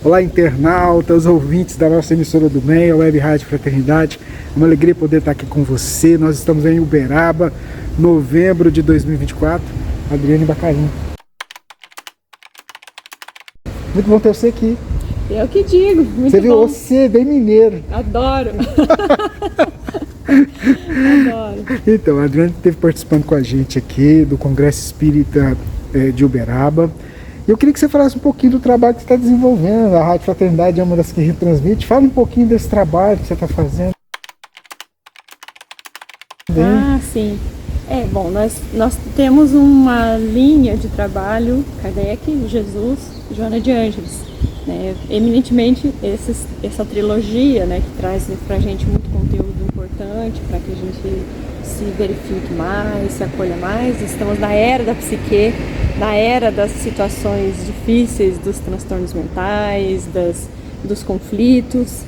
Olá, internautas, ouvintes da nossa emissora do MEI, a Web Rádio Fraternidade. É uma alegria poder estar aqui com você. Nós estamos em Uberaba, novembro de 2024. Adriane Bacarim. Muito bom ter você aqui. Eu que digo, muito você viu, bom. você bem mineiro. Adoro. Adoro. Então, a Adriane esteve participando com a gente aqui do Congresso Espírita de Uberaba. Eu queria que você falasse um pouquinho do trabalho que você está desenvolvendo. A Rádio Fraternidade é uma das que retransmite. Fala um pouquinho desse trabalho que você está fazendo. Ah, sim. Bom, nós temos uma linha de trabalho, Kardec, Jesus, Joana de Ângeles. Né? Eminentemente essa trilogia, né, que traz para a gente muito conteúdo importante, para que a gente se verifique mais, se acolha mais. Estamos na era da psique, na era das situações difíceis, dos transtornos mentais, dos conflitos,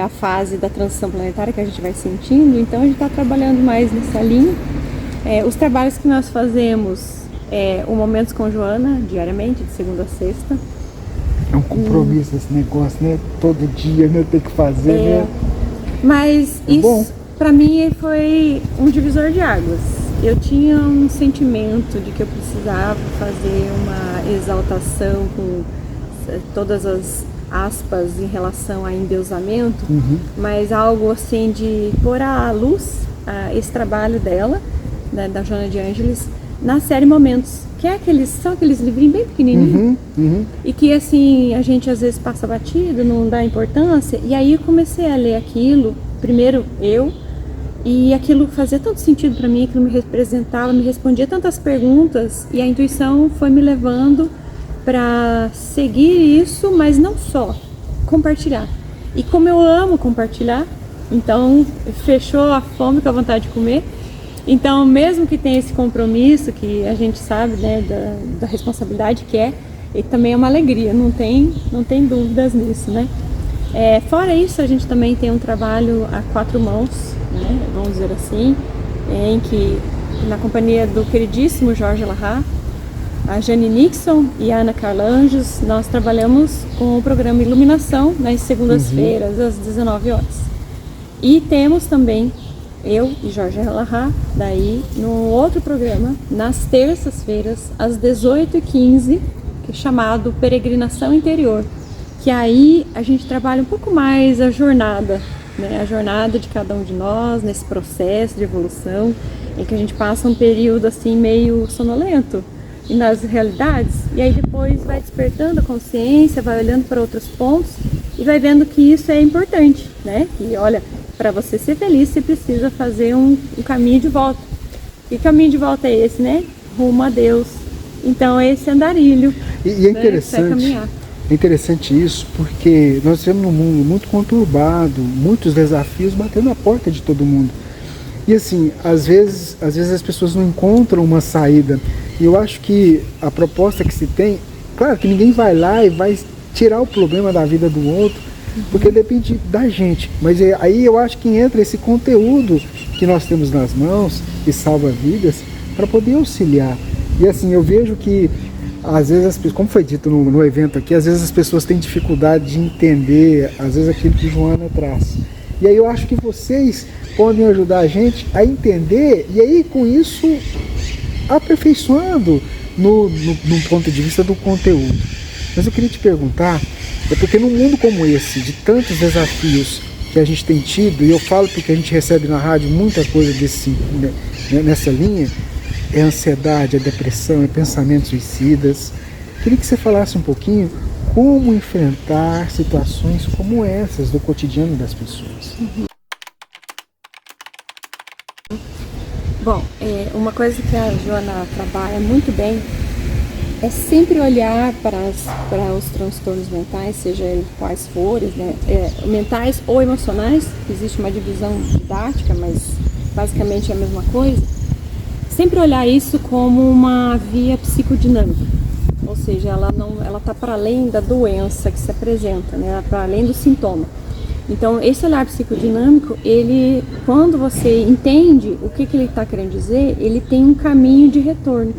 a fase da transição planetária que a gente vai sentindo. Então a gente está trabalhando mais nessa linha. Os trabalhos que nós fazemos o Momentos com Joana, diariamente, de segunda a sexta. É um compromisso esse negócio, né? Todo dia, né? Tem que fazer, né? Mas isso, para mim, foi um divisor de águas. Eu tinha um sentimento de que eu precisava fazer uma exaltação com todas as aspas em relação a endeusamento, mas algo assim de pôr à luz esse trabalho dela, da Joana de Ângeles, na série Momentos, que são aqueles livrinhos bem pequenininhos, e que assim a gente às vezes passa batido, não dá importância. E aí eu comecei a ler aquilo, primeiro e aquilo fazia tanto sentido para mim, aquilo me representava, me respondia tantas perguntas, e a intuição foi me levando para seguir isso, mas não só, compartilhar. E como eu amo compartilhar, então fechou a fome com a vontade de comer. Então, mesmo que tenha esse compromisso, que a gente sabe, né, da responsabilidade que e também é uma alegria, não tem dúvidas nisso, né? Fora isso, a gente também tem um trabalho a quatro mãos, né, vamos dizer assim, em que, na companhia do queridíssimo Jorge Larrat, a Jane Nixon e a Ana Carla Anjos, nós trabalhamos com o programa Iluminação nas segundas-feiras, às 19 horas. E temos também eu e Jorge Larrat, daí no outro programa, nas terças-feiras, às 18h15, que é chamado Peregrinação Interior, que aí a gente trabalha um pouco mais a jornada, né? A jornada de cada um de nós nesse processo de evolução, em que a gente passa um período assim meio sonolento e nas realidades, e aí depois vai despertando a consciência, vai olhando para outros pontos e vai vendo que isso é importante, né? E olha, para você ser feliz, você precisa fazer um caminho de volta. E caminho de volta é esse, né? Rumo a Deus. Então, esse andarilho. E é interessante, é interessante isso, porque nós vivemos num mundo muito conturbado, muitos desafios batendo na porta de todo mundo. E assim, às vezes as pessoas não encontram uma saída. E eu acho que a proposta que se tem, claro que ninguém vai lá e vai tirar o problema da vida do outro, porque depende da gente, mas aí eu acho que entra esse conteúdo que nós temos nas mãos, que salva vidas, para poder auxiliar. E assim, eu vejo que às vezes, como foi dito no evento aqui, às vezes as pessoas têm dificuldade de entender, às vezes aquilo que Joana traz. E aí eu acho que vocês podem ajudar a gente a entender, e aí com isso aperfeiçoando no ponto de vista do conteúdo. Mas eu queria te perguntar, porque num mundo como esse, de tantos desafios que a gente tem tido, e eu falo porque a gente recebe na rádio muita coisa nessa linha, é a ansiedade, a depressão, é pensamentos suicidas. Queria que você falasse um pouquinho como enfrentar situações como essas do cotidiano das pessoas. Bom, uma coisa que a Joana trabalha muito bem é sempre olhar para os transtornos mentais, seja eles quais forem, né, mentais ou emocionais. Existe uma divisão didática, mas basicamente é a mesma coisa. Sempre olhar isso como uma via psicodinâmica, ou seja, ela está para além da doença que se apresenta, né, para além do sintoma. Então, esse olhar psicodinâmico, quando você entende o que ele está querendo dizer, ele tem um caminho de retorno.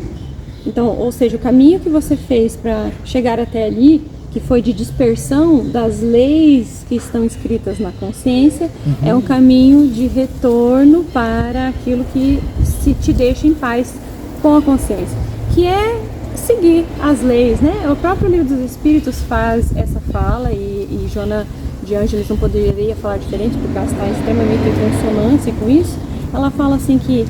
Então, ou seja, o caminho que você fez para chegar até ali, que foi de dispersão das leis que estão escritas na consciência, é um caminho de retorno para aquilo que se te deixa em paz com a consciência, que é seguir as leis, né? O próprio Livro dos Espíritos faz essa fala e Joana de Ângeles não poderia falar diferente, porque ela está extremamente em consonância com isso. Ela fala assim que,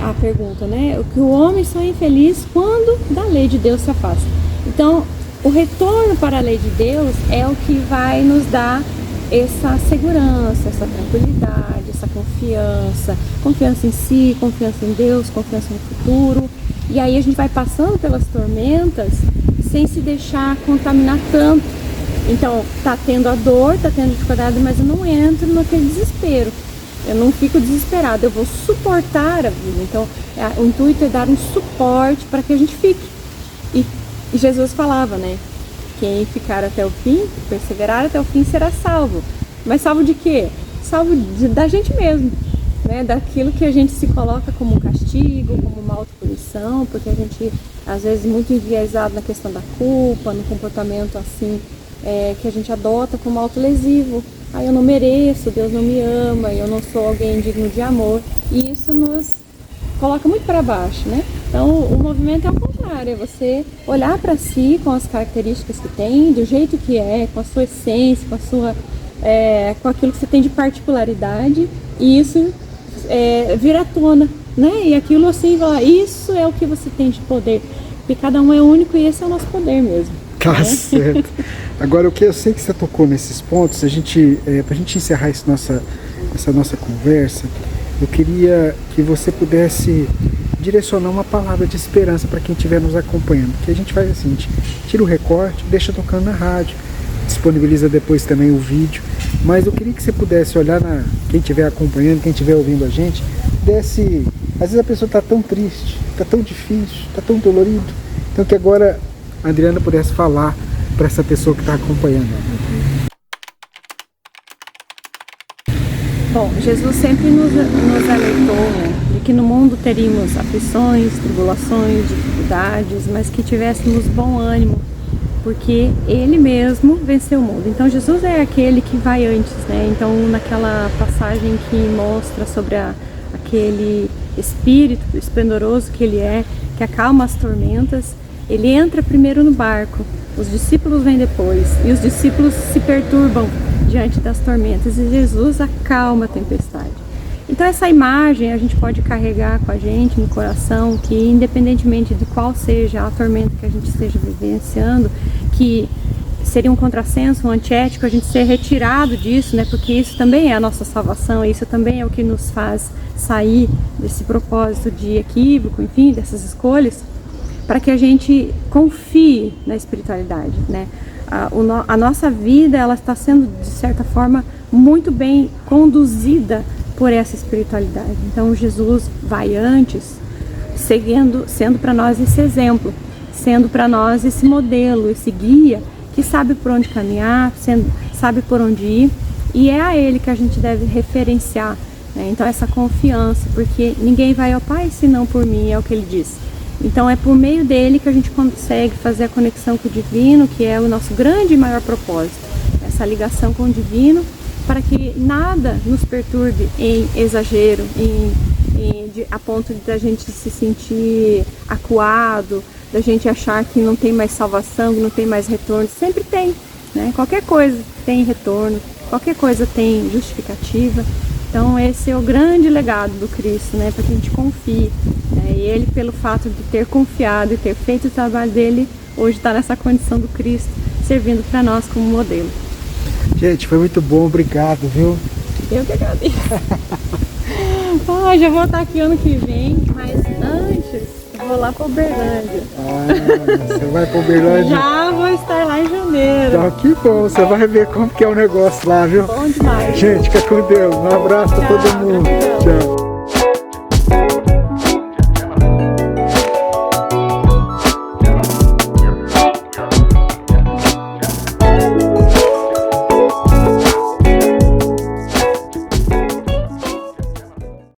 a pergunta, né? Que o homem só é infeliz quando da lei de Deus se afasta. Então, o retorno para a lei de Deus é o que vai nos dar essa segurança, essa tranquilidade, essa confiança em si, confiança em Deus, confiança no futuro. E aí a gente vai passando pelas tormentas sem se deixar contaminar tanto. Então, tá tendo a dor, tá tendo dificuldade, mas eu não entro naquele desespero. Eu não fico desesperada, eu vou suportar a vida. Então, o intuito é dar um suporte para que a gente fique. E Jesus falava, né? Quem ficar até o fim, perseverar até o fim, será salvo. Mas salvo de quê? Salvo da gente mesmo, né? Daquilo que a gente se coloca como um castigo, como uma autopunição, porque a gente, às vezes, muito enviesado na questão da culpa, no comportamento assim, que a gente adota como autolesivo. Eu não mereço, Deus não me ama, eu não sou alguém digno de amor. E isso nos coloca muito para baixo, né? Então, o movimento é o contrário, é você olhar para si com as características que tem, do jeito que é, com a sua essência, com aquilo que você tem de particularidade, e isso vir à tona, né? E aquilo assim, isso é o que você tem de poder, porque cada um é único e esse é o nosso poder mesmo. Tá certo. Agora, o que eu sei que você tocou nesses pontos, pra gente encerrar essa nossa conversa, eu queria que você pudesse direcionar uma palavra de esperança para quem estiver nos acompanhando. Que a gente faz assim, a gente tira o recorte, deixa tocando na rádio, disponibiliza depois também o vídeo. Mas eu queria que você pudesse olhar quem estiver acompanhando, quem estiver ouvindo a gente, pudesse... Às vezes a pessoa está tão triste, está tão difícil, está tão dolorido. Então que agora a Adriana pudesse falar para essa pessoa que está acompanhando. Bom, Jesus sempre nos alertou, né, de que no mundo teríamos aflições, tribulações, dificuldades, mas que tivéssemos bom ânimo, porque Ele mesmo venceu o mundo. Então Jesus é aquele que vai antes, né? Então naquela passagem que mostra sobre aquele Espírito esplendoroso que Ele é, que acalma as tormentas, Ele entra primeiro no barco, os discípulos vêm depois, e os discípulos se perturbam diante das tormentas, e Jesus acalma a tempestade. Então essa imagem a gente pode carregar com a gente no coração, que independentemente de qual seja a tormenta que a gente esteja vivenciando, que seria um contrassenso, um antiético a gente ser retirado disso, né? Porque isso também é a nossa salvação, isso também é o que nos faz sair desse propósito de equívoco, enfim, dessas escolhas, para que a gente confie na espiritualidade, né? A nossa vida, ela está sendo, de certa forma, muito bem conduzida por essa espiritualidade. Então Jesus vai antes, sendo para nós esse exemplo, sendo para nós esse modelo, esse guia, que sabe por onde caminhar, sabe por onde ir, e é a Ele que a gente deve referenciar, né? Então essa confiança, porque ninguém vai ao Pai senão por mim, é o que Ele disse. Então é por meio dele que a gente consegue fazer a conexão com o divino, que é o nosso grande e maior propósito, essa ligação com o divino, para que nada nos perturbe em exagero, a ponto de a gente se sentir acuado, da gente achar que não tem mais salvação, que não tem mais retorno. Sempre tem, né? Qualquer coisa tem retorno, qualquer coisa tem justificativa. Então esse é o grande legado do Cristo, né? Para que a gente confie, né? E Ele, pelo fato de ter confiado e ter feito o trabalho dele, hoje está nessa condição do Cristo, servindo para nós como modelo. Gente, foi muito bom, obrigado, viu? Eu que agradeço. Já vou estar aqui ano que vem, mas antes eu vou lá para Uberlândia. Você vai para Uberlândia? Já vou estar lá em janeiro. Então, que bom, você vai ver como que é o negócio lá, viu? Bom demais. Gente, fica com Deus. Um abraço para todo mundo. Tchau.